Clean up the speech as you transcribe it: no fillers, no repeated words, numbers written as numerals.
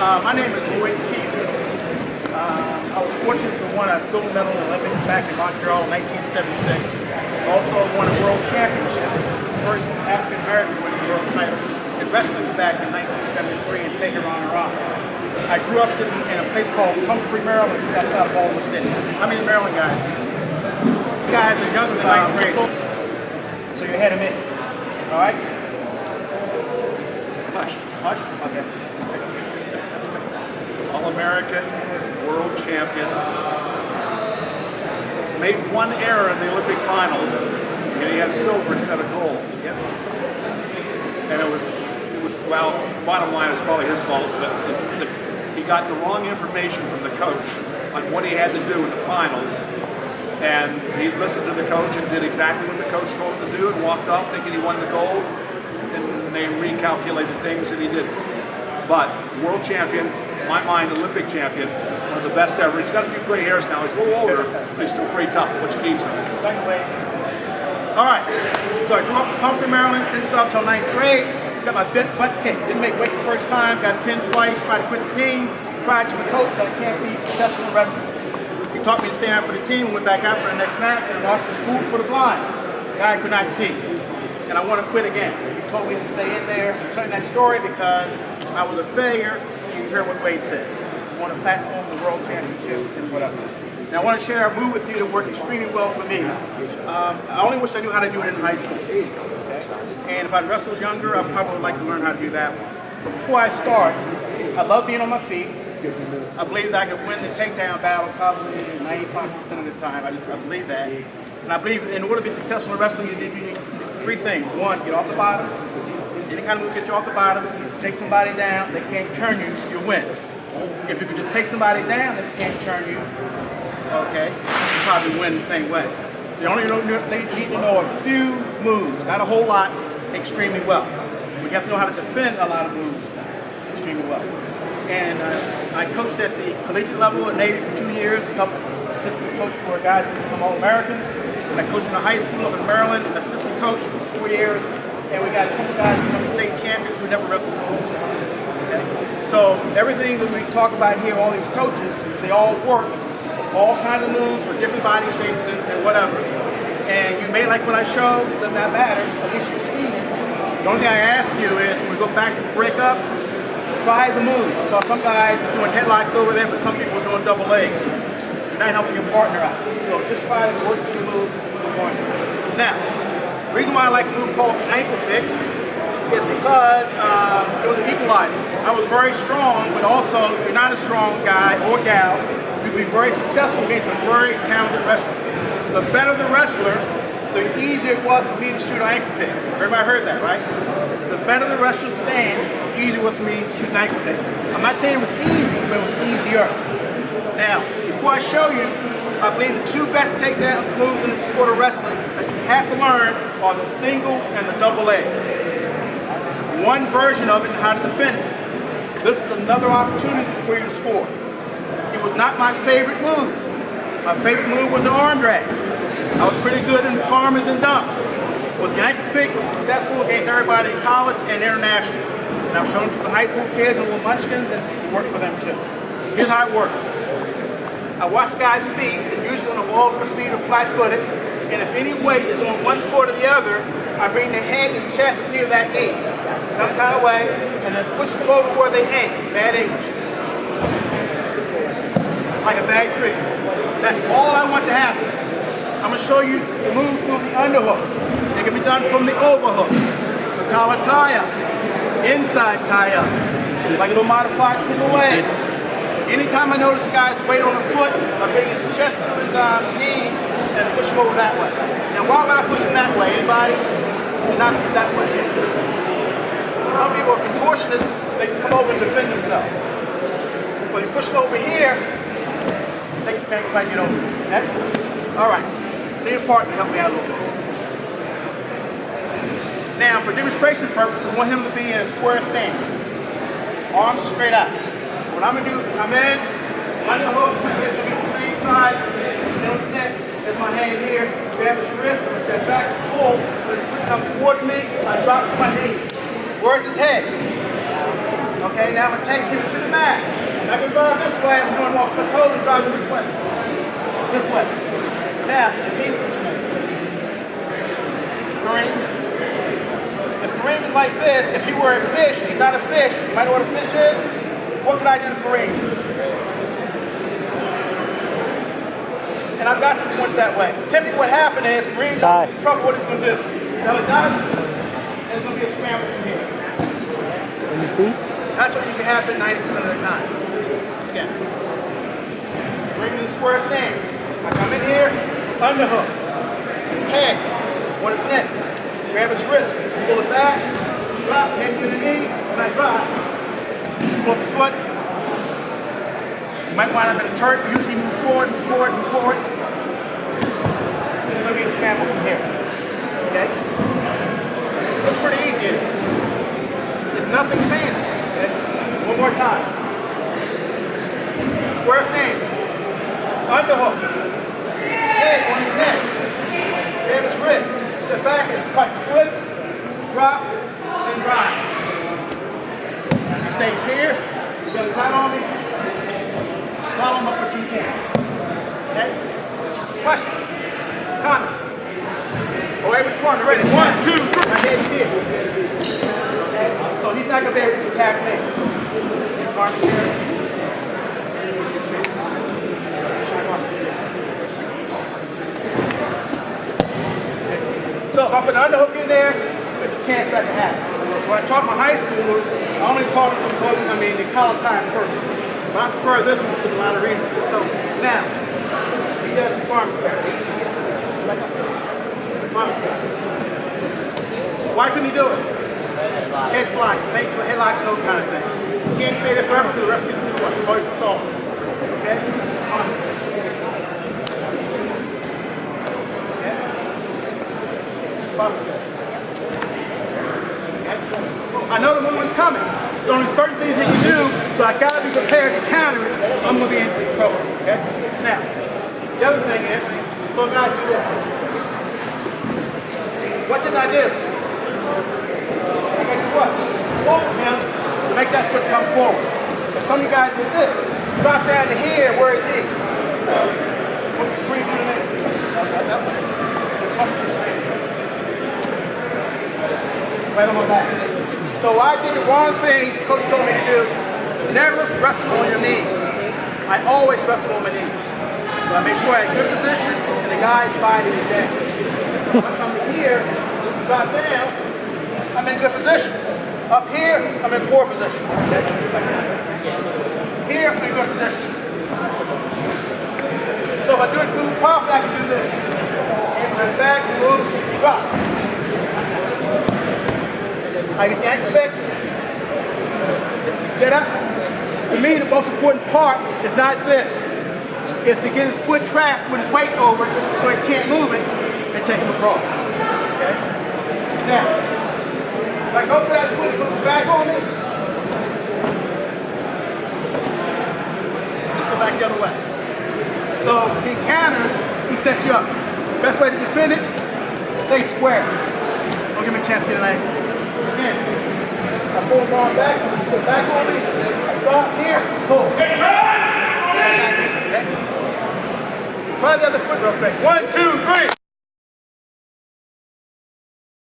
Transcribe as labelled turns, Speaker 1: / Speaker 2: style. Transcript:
Speaker 1: My name is Lloyd Keezer. I was fortunate to win a silver medal in the Olympics back in Montreal in 1976. Also won a world championship, first African American winning the world title in wrestling back in 1973 in Tehran, Iran. I grew up in a place called Pumphrey, Maryland, just outside of Baltimore City. How many Maryland guys here? You guys are younger than 9th grade, so you're ahead of me. All right?
Speaker 2: Hush.
Speaker 1: Hush? Okay.
Speaker 2: All-American, world champion. Made one error in the Olympic finals, and he had silver instead of gold.
Speaker 1: Yep.
Speaker 2: And it was well, bottom line, it was probably his fault, but he got the wrong information from the coach on what he had to do in the finals. And he listened to the coach and did exactly what the coach told him to do and walked off thinking he won the gold. And they recalculated things and he didn't. But world champion, in my mind, Olympic champion, one of the best ever. He's got a few gray hairs now. He's a little older, but he's still pretty tough. Butch Keezer.
Speaker 1: Thank you, Wade. All right. So I grew up in Pumphrey, Maryland, didn't stop until 9th grade. Got my butt kicked. Didn't make weight the first time. Got pinned twice. Tried to quit the team. Tried to be coach. I can't be successful in wrestling. He taught me to stay out for the team. Went back out for the next match and lost the school for the blind. The guy could not see. And I want to quit again. He told me to stay in there and tell that story because I was a failure. You heard what Wade said. I won a platform, the world championship, and whatever. Now I want to share a move with you that worked extremely well for me. I only wish I knew how to do it in high school. And if I'd wrestled younger, I probably would like to learn how to do that one. But before I start, I love being on my feet. I believe that I could win the takedown battle probably 95% of the time. I believe that. And I believe in order to be successful in wrestling, you need three things. One, get off the bottom. Any kind of move gets you off the bottom. Take somebody down, they can't turn you, you win. If you could just take somebody down, they can't turn you, okay, you probably win the same way. So you only need to know a few moves, not a whole lot, extremely well. We have to know how to defend a lot of moves extremely well. And I coached at the collegiate level at Navy for 2 years, helped assistant coach for guys who become All-Americans. I coached in a high school up in Maryland, assistant coach for 4 years. And we got a couple guys who become state champions who never wrestled before. Okay? So everything that we talk about here, all these coaches, they all work, all kinds of moves for different body shapes and whatever. And you may like what I showed, doesn't that matter, at least you've seen it. The only thing I ask you is when we go back to break up, try the move. I saw some guys doing headlocks over there, but some people are doing double legs. You're not helping your partner out. So just try to work through the move we're going through. Now, the reason why I like a move called the ankle pick is because it was an equalizer. I was very strong, but also if you're not a strong guy or gal, you can be very successful against a very talented wrestler. The better the wrestler, the easier it was for me to shoot an ankle pick. Everybody heard that, right? The better the wrestler stands, the easier it was for me to shoot an ankle pick. I'm not saying it was easy, but it was easier. Now, before I show you, I believe the two best takedown moves in the sport of wrestling that you have to learn are the single and the double leg. One version of it and how to defend it. This is another opportunity for you to score. It was not my favorite move. My favorite move was the arm drag. I was pretty good in farmers and dumps. But the ankle pick was successful against everybody in college and international. And I've shown it to the high school kids and little munchkins and it worked for them too. Here's how it worked. I watch guys' feet, and usually when the ball of the feet are flat-footed, and if any weight is on one foot or the other, I bring the head and chest near that knee, some kind of way, and then push them over where they aim, bad English. Like a bad trick. That's all I want to happen. I'm going to show you the move through the underhook. It can be done from the overhook, the collar tie-up, inside tie-up, like a little modified single leg. Anytime I notice a guy's weight on the foot, I bring his chest to his knee and push him over that way. Now, why would I push him that way? Anybody? Not that way. Some people are contortionists, they can come over and defend themselves. But you push them over here, they can't quite get over. Okay? All right. I need a partner to help me out a little bit. Now, for demonstration purposes, I want him to be in a square stance. Arms straight out. What I'm going to do is come in, underhook, my head's going to be the same size, and his neck is my hand here, grab his wrist, I'm going to step back, pull, so his foot comes towards me, I drop to my knee. Where's his head? Okay, now I'm going to take him to the mat. I'm going to drive this way. I'm going off my toes and driving which way? This way. Now, if he's Kareem, if Kareem is like this, if he were a fish, he's not a fish. You might know what a fish is? What can I do to Kareem? And I've got some points that way. Typically what happened is Kareem goes in trouble, what he's going to do? Now the dive, there's going to be a scramble from here.
Speaker 3: Can you see?
Speaker 1: That's what usually happens 90% of the time. Yeah. Kareem in the square stance. I come in here, underhook. Head, on his neck. Grab his wrist, pull it back, drop, head to the knee, and I drop. Pull up the foot. You might wind up in a turret. Usually move forward, move forward, move forward. There's going to be a scramble from here. Okay? Looks pretty easy. It's nothing fancy. Okay? One more time. Square stance. Underhook. Head on his neck. Grab his wrist. Step back and cut the foot. Drop. And drive. He stays here. He's got a cut on me. Follow him up for 2 points. Okay? Question. Comment. Oh, which one? Ready? 1, 2, 3. My head's here. Okay? So he's not going to be able to attack me. His arm's here. So if I put an underhook in there, there's a chance that can happen. So when I taught my high schoolers, I only taught them from the collar time first. But I prefer this one to a lot of reasons. So now, he does the farmer's carry. Why couldn't he do it? Head blocks, same for headlocks and those kind of things. You can't stay there forever because the rest of people do what? It's always installed. Okay? I know the movement's coming. There's only certain things he can do, so I gotta be prepared to counter it. I'm gonna be in trouble. Okay? Now, the other thing is, so guys do this. What did I do? I got to what? Walk him to make that foot come forward. But some of you guys did this. Drop down to here, where is he? Breathe through the neck. That way. Right on my back. So I did the wrong thing Coach told me to do. Never wrestle on your knees. I always wrestle on my knees. So I make sure I had good position and the guy's body is down. When I come to here, drop down, I'm in good position. Up here, I'm in poor position. Okay? Here, I'm in good position. So if I do it move pop, I can do this. Hands on the back, move, drop. I get the ankle back. Get up. To me, the most important part is not this. It's to get his foot trapped with his weight over it so he can't move it and take him across. Okay? Now, if I go for that foot, move back on me. Let's go back the other way. So he counters, he sets you up. Best way to defend it, stay square. Don't give me a chance to get an angle. Again, I pull his arm back, foot back on me, I drop here, pull. Okay? Try the other foot real quick. 1, 2, 3.